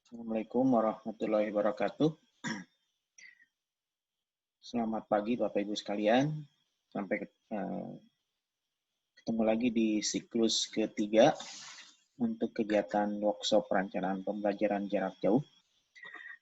Assalamualaikum warahmatullahi wabarakatuh. Selamat pagi Bapak Ibu sekalian. Sampai ketemu lagi di siklus ketiga untuk kegiatan workshop perencanaan pembelajaran jarak jauh.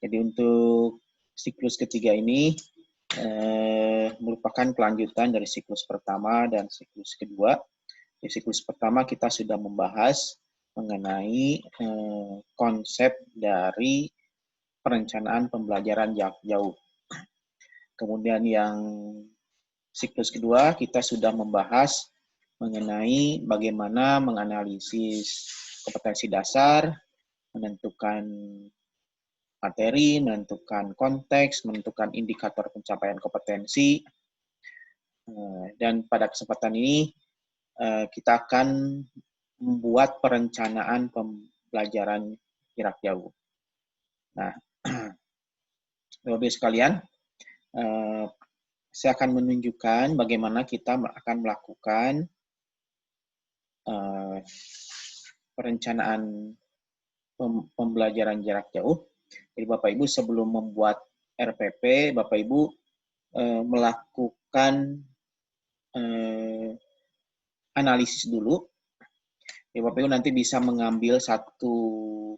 Jadi untuk siklus ketiga ini merupakan kelanjutan dari siklus pertama dan siklus kedua. Di siklus pertama kita sudah membahas mengenai konsep dari perencanaan pembelajaran jarak jauh. Kemudian yang siklus kedua kita sudah membahas mengenai bagaimana menganalisis kompetensi dasar, menentukan materi, menentukan konteks, menentukan indikator pencapaian kompetensi. Dan pada kesempatan ini kita akan membuat perencanaan pembelajaran jarak jauh. Nah, Bapak-Ibu sekalian, saya akan menunjukkan bagaimana kita akan melakukan perencanaan pembelajaran jarak jauh. Jadi Bapak Ibu sebelum membuat RPP, Bapak Ibu melakukan analisis dulu. Jadi Bapak Ibu nanti bisa mengambil satu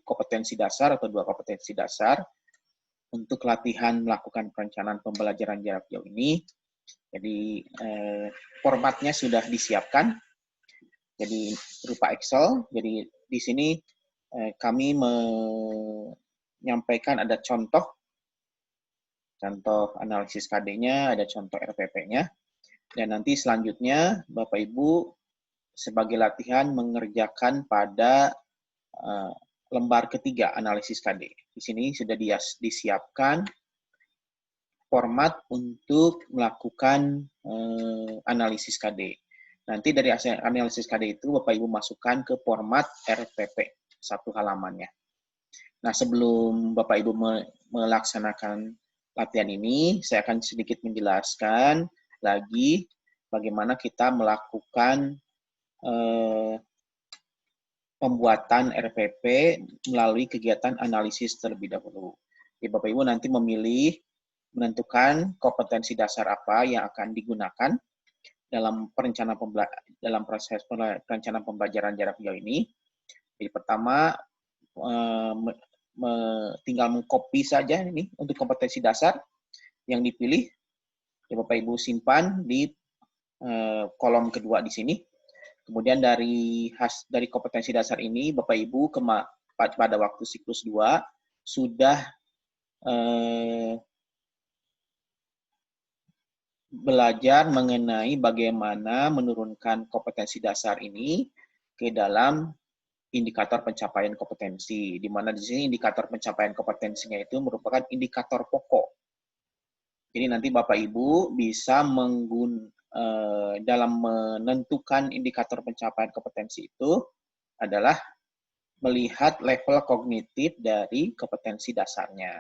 kompetensi dasar atau dua kompetensi dasar untuk latihan melakukan perencanaan pembelajaran jarak jauh ini. Jadi formatnya sudah disiapkan. Jadi berupa Excel. Jadi di sini kami menyampaikan ada contoh analisis KD-nya, ada contoh RPP-nya, dan nanti selanjutnya Bapak Ibu sebagai latihan mengerjakan pada lembar ketiga analisis KD. Di sini sudah disiapkan format untuk melakukan analisis KD. Nanti dari analisis KD itu Bapak Ibu masukkan ke format RPP, satu halamannya. Nah, sebelum Bapak Ibu melaksanakan latihan ini, saya akan sedikit menjelaskan lagi bagaimana kita melakukan pembuatan RPP melalui kegiatan analisis terlebih dahulu. Jadi Bapak Ibu nanti menentukan kompetensi dasar apa yang akan digunakan dalam proses perencanaan pembelajaran jarak jauh ini. Jadi pertama tinggal mengcopy saja ini untuk kompetensi dasar yang dipilih. Ya, Bapak Ibu simpan di kolom kedua di sini. Kemudian dari kompetensi dasar ini Bapak Ibu pada waktu siklus 2 sudah belajar mengenai bagaimana menurunkan kompetensi dasar ini ke dalam indikator pencapaian kompetensi, di mana di sini indikator pencapaian kompetensinya itu merupakan indikator pokok. Jadi nanti Bapak Ibu bisa dalam menentukan indikator pencapaian kompetensi itu adalah melihat level kognitif dari kompetensi dasarnya.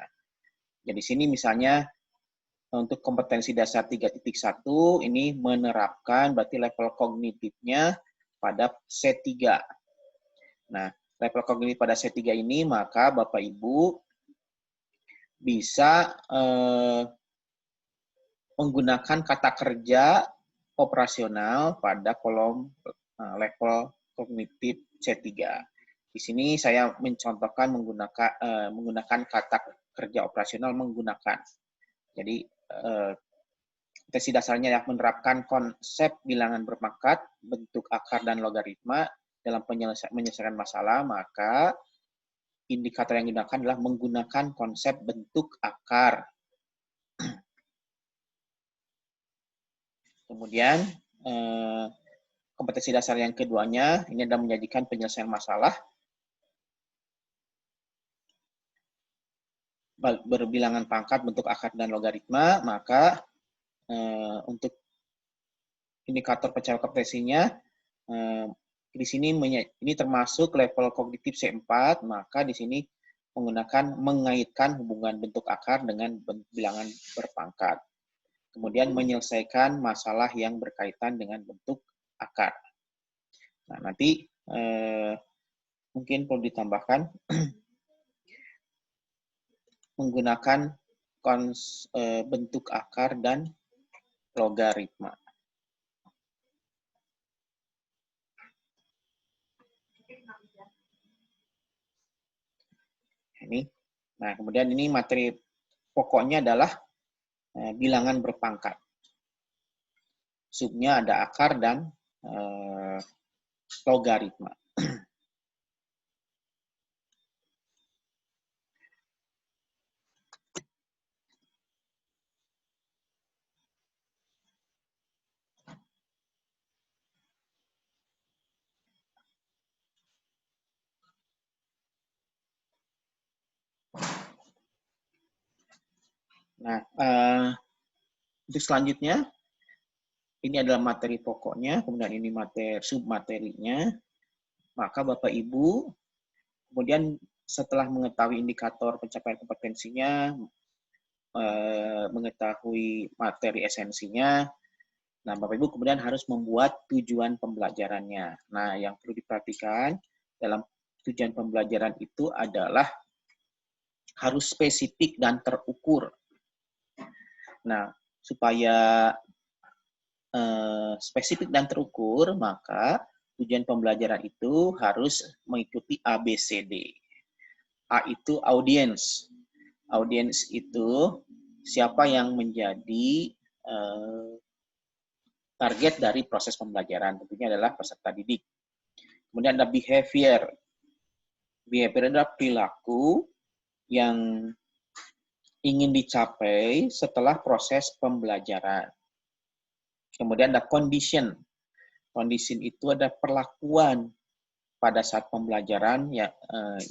Jadi sini misalnya untuk kompetensi dasar 3.1 ini menerapkan berarti level kognitifnya pada C3. Nah, level kognitif pada C3 ini maka Bapak Ibu bisa menggunakan kata kerja operasional pada kolom level kognitif C3. Di sini saya mencontohkan menggunakan kata kerja operasional menggunakan. Jadi kompetensi dasarnya yang menerapkan konsep bilangan berpangkat, bentuk akar dan logaritma dalam menyelesaikan masalah, maka indikator yang digunakan adalah menggunakan konsep bentuk akar. Kemudian kompetensi dasar yang keduanya ini adalah menyajikan penyelesaian masalah berbilangan pangkat, bentuk akar dan logaritma, maka untuk indikator pencapaian kompetensinya di sini ini termasuk level kognitif C4, maka di sini mengaitkan hubungan bentuk akar dengan bilangan berpangkat. Kemudian menyelesaikan masalah yang berkaitan dengan bentuk akar. Nah, nanti mungkin perlu ditambahkan menggunakan bentuk akar dan logaritma. Ini. Nah, kemudian ini materi pokoknya adalah bilangan berpangkat. Subnya ada akar dan logaritma. Nah, untuk selanjutnya, ini adalah materi pokoknya, kemudian ini materi submaterinya. Maka Bapak Ibu, kemudian setelah mengetahui indikator pencapaian kompetensinya, mengetahui materi esensinya, nah Bapak Ibu kemudian harus membuat tujuan pembelajarannya. Nah, yang perlu diperhatikan dalam tujuan pembelajaran itu adalah harus spesifik dan terukur. Nah, supaya spesifik dan terukur, maka tujuan pembelajaran itu harus mengikuti ABCD. A itu audiens. Audiens itu siapa yang menjadi target dari proses pembelajaran. Tentunya adalah peserta didik. Kemudian ada behavior. Behavior adalah perilaku yang ingin dicapai setelah proses pembelajaran. Kemudian ada condition. Condition itu ada perlakuan pada saat pembelajaran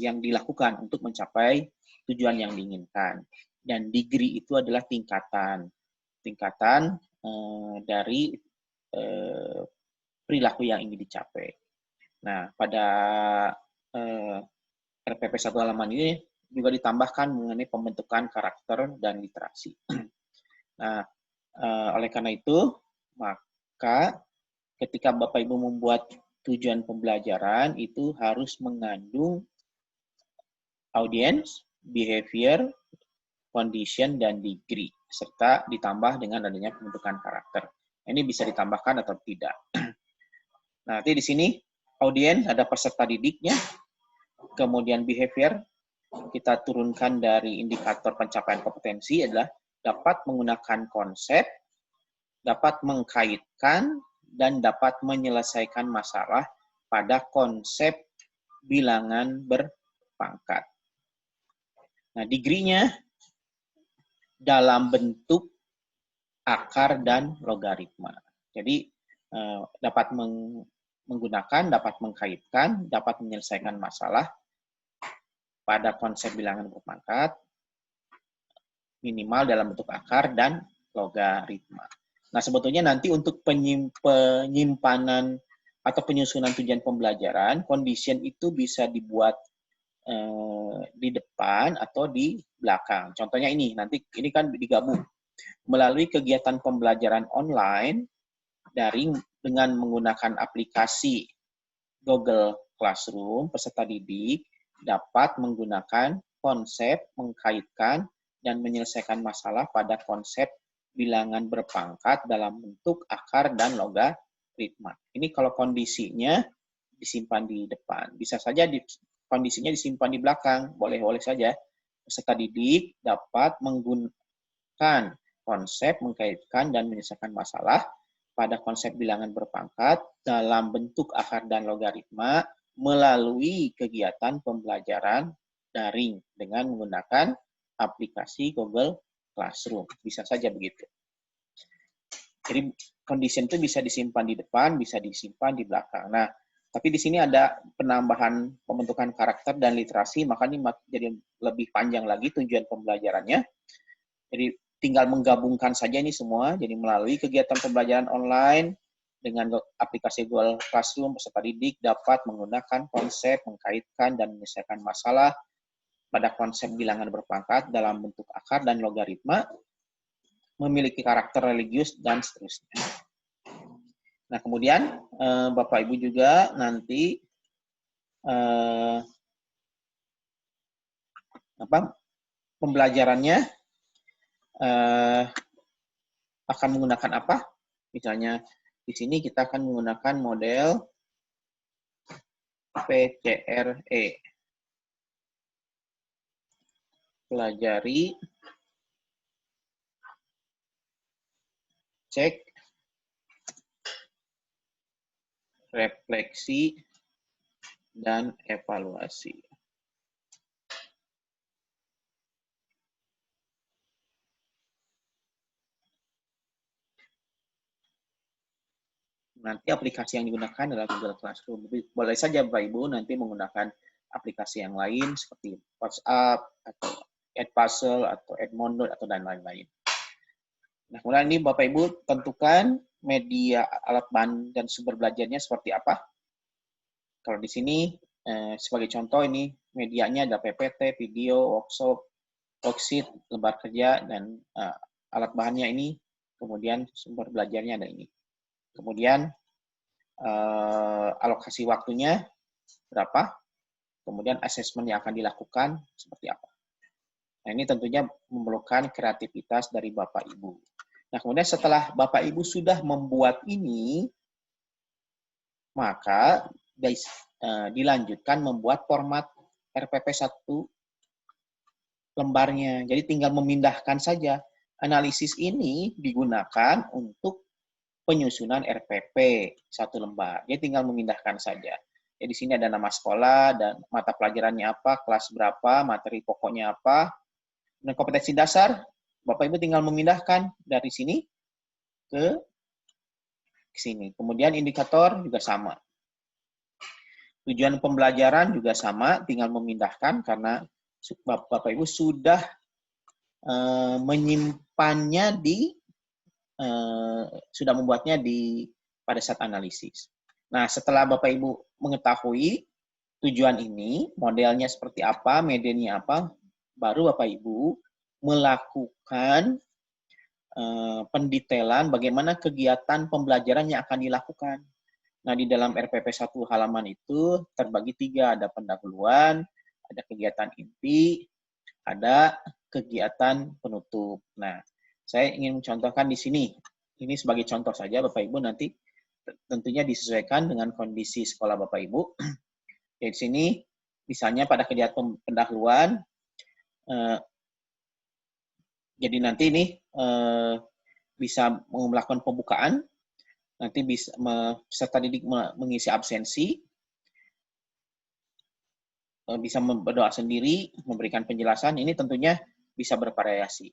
yang dilakukan untuk mencapai tujuan yang diinginkan. Dan degree itu adalah tingkatan dari perilaku yang ingin dicapai. Nah, pada RPP 1 halaman ini juga ditambahkan mengenai pembentukan karakter dan literasi. Nah, oleh karena itu, maka ketika Bapak Ibu membuat tujuan pembelajaran itu harus mengandung audience, behavior, condition, dan degree, serta ditambah dengan adanya pembentukan karakter. Ini bisa ditambahkan atau tidak. Nah, nanti di sini audience ada peserta didiknya, kemudian behavior kita turunkan dari indikator pencapaian kompetensi adalah dapat menggunakan konsep, dapat mengkaitkan, dan dapat menyelesaikan masalah pada konsep bilangan berpangkat. Nah, degree-nya dalam bentuk akar dan logaritma. Jadi dapat menggunakan, dapat mengkaitkan, dapat menyelesaikan masalah pada konsep bilangan berpangkat, minimal dalam bentuk akar dan logaritma. Nah, sebetulnya nanti untuk penyimpanan atau penyusunan tujuan pembelajaran, condition itu bisa dibuat di depan atau di belakang. Contohnya ini, nanti ini kan digabung. Melalui kegiatan pembelajaran online daring dengan menggunakan aplikasi Google Classroom, peserta didik dapat menggunakan konsep, mengkaitkan, dan menyelesaikan masalah pada konsep bilangan berpangkat dalam bentuk akar dan logaritma. Ini kalau kondisinya disimpan di depan. Bisa saja kondisinya disimpan di belakang, boleh-boleh saja. Peserta didik dapat menggunakan konsep, mengkaitkan, dan menyelesaikan masalah pada konsep bilangan berpangkat dalam bentuk akar dan logaritma melalui kegiatan pembelajaran daring dengan menggunakan aplikasi Google Classroom. Bisa saja begitu. Jadi condition itu bisa disimpan di depan, bisa disimpan di belakang. Nah, tapi di sini ada penambahan pembentukan karakter dan literasi, maka ini jadi lebih panjang lagi tujuan pembelajarannya. Jadi tinggal menggabungkan saja ini semua. Jadi melalui kegiatan pembelajaran online dengan aplikasi Google Classroom, peserta didik dapat menggunakan konsep, mengkaitkan, dan menyelesaikan masalah pada konsep bilangan berpangkat dalam bentuk akar dan logaritma, memiliki karakter religius, dan seterusnya. Nah, kemudian Bapak Ibu juga nanti pembelajarannya akan menggunakan apa? Misalnya di sini kita akan menggunakan model PCRE. Pelajari, cek, refleksi, dan evaluasi. Nanti aplikasi yang digunakan adalah Google Classroom. Boleh saja Bapak Ibu nanti menggunakan aplikasi yang lain seperti WhatsApp atau Edpuzzle atau Edmodo atau dan lain-lain. Nah, kemudian ini Bapak Ibu tentukan media alat bahan dan sumber belajarnya seperti apa. Kalau di sini sebagai contoh ini medianya ada PPT, video, workshop, worksheet, lembar kerja, dan alat bahannya ini. Kemudian sumber belajarnya ada ini. Kemudian alokasi waktunya berapa, kemudian asesmen yang akan dilakukan seperti apa. Nah, ini tentunya memerlukan kreativitas dari Bapak Ibu. Nah, kemudian setelah Bapak Ibu sudah membuat ini, maka dilanjutkan membuat format RPP 1 lembarnya. Jadi tinggal memindahkan saja. Analisis ini digunakan untuk penyusunan RPP 1 lembar. Jadi tinggal memindahkan saja. Jadi di sini ada nama sekolah dan mata pelajarannya apa, kelas berapa, materi pokoknya apa, dan kompetensi dasar. Bapak Ibu tinggal memindahkan dari sini ke sini. Kemudian indikator juga sama. Tujuan pembelajaran juga sama, tinggal memindahkan karena Bapak Ibu sudah menyimpannya sudah membuatnya pada saat analisis. Nah, setelah Bapak Ibu mengetahui tujuan ini, modelnya seperti apa, medianya apa, baru Bapak Ibu melakukan pendetailan bagaimana kegiatan pembelajaran yang akan dilakukan. Nah, di dalam RPP 1 halaman itu terbagi 3, ada pendahuluan, ada kegiatan inti, ada kegiatan penutup. Nah, saya ingin mencontohkan di sini. Ini sebagai contoh saja, Bapak Ibu nanti tentunya disesuaikan dengan kondisi sekolah Bapak Ibu. Di sini, misalnya pada kegiatan pendahuluan, jadi nanti ini bisa melakukan pembukaan, nanti bisa peserta didik mengisi absensi, bisa berdoa sendiri, memberikan penjelasan, ini tentunya bisa bervariasi.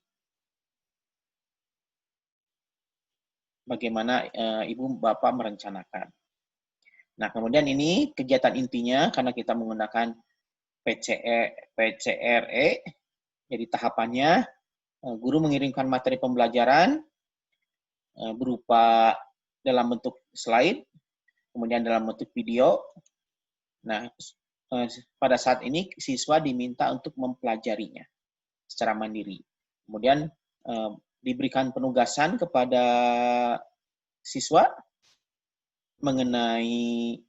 Bagaimana Ibu Bapak merencanakan. Nah, kemudian ini kegiatan intinya karena kita menggunakan PCRE, jadi tahapannya guru mengirimkan materi pembelajaran berupa dalam bentuk slide, kemudian dalam bentuk video. Nah, pada saat ini siswa diminta untuk mempelajarinya secara mandiri. Kemudian diberikan penugasan kepada siswa mengenai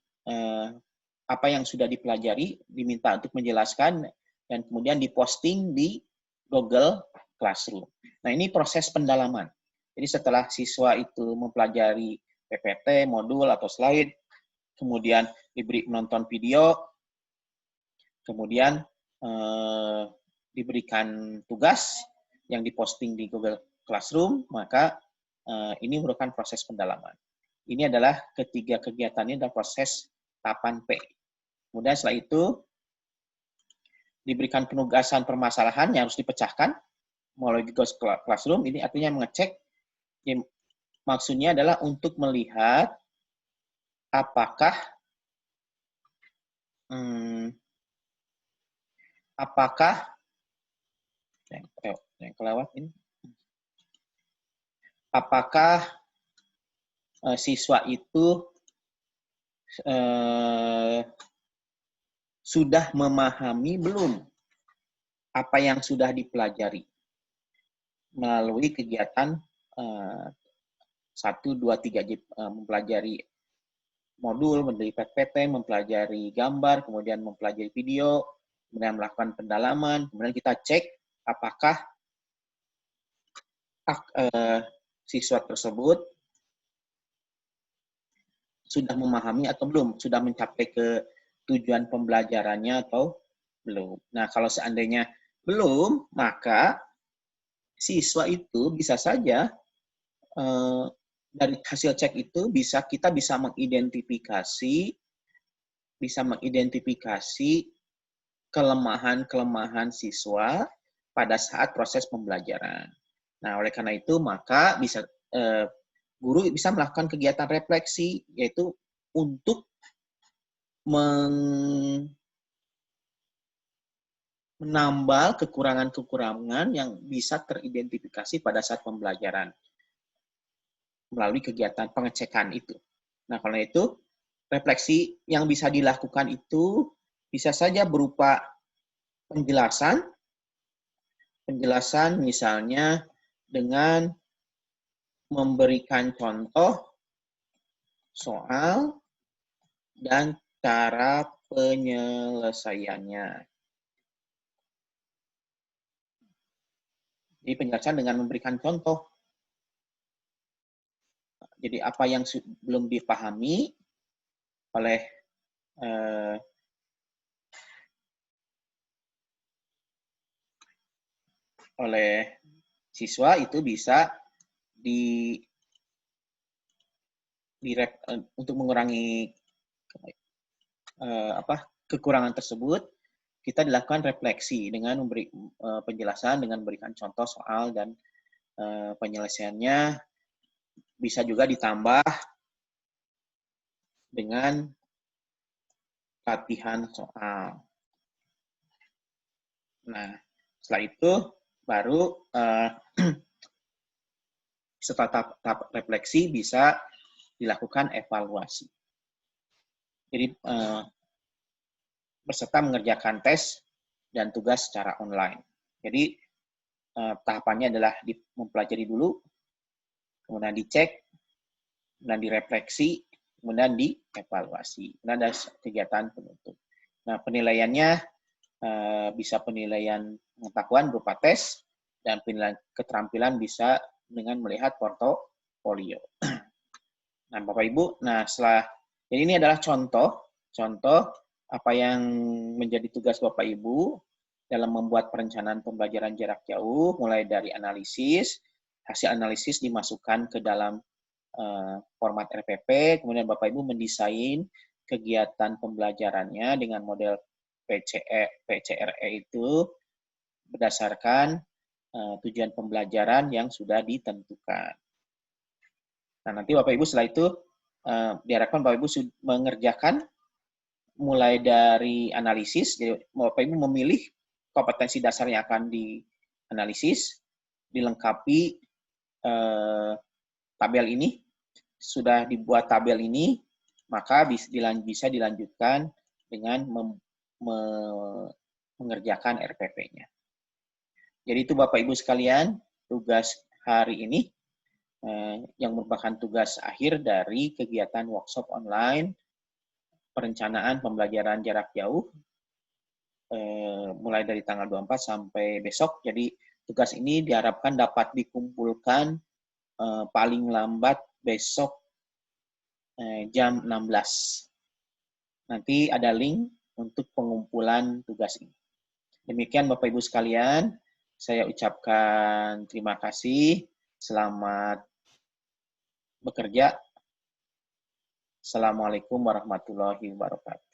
apa yang sudah dipelajari, diminta untuk menjelaskan, dan kemudian diposting di Google Classroom. Nah, ini proses pendalaman. Jadi setelah siswa itu mempelajari PPT, modul, atau slide, kemudian diberi menonton video, kemudian diberikan tugas yang diposting di Google Classroom, maka ini merupakan proses pendalaman. Ini adalah ketiga kegiatannya adalah proses tahapan P. Kemudian setelah itu diberikan penugasan permasalahan yang harus dipecahkan melalui Google Classroom. Ini artinya mengecek, maksudnya adalah untuk melihat apakah yang kelewat ini, apakah siswa itu sudah memahami belum apa yang sudah dipelajari melalui kegiatan 1, 2, 3, mempelajari modul, mempelajari PPT, mempelajari gambar, kemudian mempelajari video, kemudian melakukan pendalaman, kemudian kita cek apakah siswa tersebut sudah memahami atau belum, sudah mencapai ke tujuan pembelajarannya atau belum. Nah, kalau seandainya belum, maka siswa itu bisa saja dari hasil cek itu kita bisa mengidentifikasi kelemahan-kelemahan siswa pada saat proses pembelajaran. Nah, oleh karena itu maka guru bisa melakukan kegiatan refleksi, yaitu untuk menambal kekurangan-kekurangan yang bisa teridentifikasi pada saat pembelajaran melalui kegiatan pengecekan itu. Nah, karena itu refleksi yang bisa dilakukan itu bisa saja berupa penjelasan misalnya dengan memberikan contoh soal dan cara penyelesaiannya. Jadi penjelasan dengan memberikan contoh. Jadi apa yang belum dipahami oleh siswa itu bisa untuk mengurangi kekurangan tersebut, kita dilakukan refleksi dengan memberi penjelasan, dengan memberikan contoh soal dan penyelesaiannya. Bisa juga ditambah dengan latihan soal. Nah, setelah itu baru setelah tahap refleksi bisa dilakukan evaluasi. Jadi peserta mengerjakan tes dan tugas secara online. Jadi tahapannya adalah mempelajari dulu, kemudian dicek, kemudian direfleksi, kemudian dievaluasi. Kemudian ada kegiatan penutup. Nah, penilaiannya bisa penilaian pengetahuan berupa tes, dan penilaian keterampilan bisa dengan melihat portofolio. Nah, Bapak Ibu, jadi ini adalah contoh apa yang menjadi tugas Bapak Ibu dalam membuat perencanaan pembelajaran jarak jauh, mulai dari analisis, hasil analisis dimasukkan ke dalam format RPP, kemudian Bapak Ibu mendesain kegiatan pembelajarannya dengan model PCRE itu berdasarkan tujuan pembelajaran yang sudah ditentukan. Nah, nanti Bapak Ibu setelah itu diharapkan Bapak Ibu mengerjakan mulai dari analisis, jadi Bapak Ibu memilih kompetensi dasar yang akan dianalisis, dilengkapi tabel ini, sudah dibuat tabel ini, maka bisa dilanjutkan dengan mengerjakan RPP-nya. Jadi itu Bapak Ibu sekalian, tugas hari ini yang merupakan tugas akhir dari kegiatan workshop online perencanaan pembelajaran jarak jauh mulai dari tanggal 24 sampai besok. Jadi tugas ini diharapkan dapat dikumpulkan paling lambat besok jam 16. Nanti ada link untuk pengumpulan tugas ini. Demikian Bapak Ibu sekalian, saya ucapkan terima kasih, selamat bekerja. Assalamualaikum warahmatullahi wabarakatuh.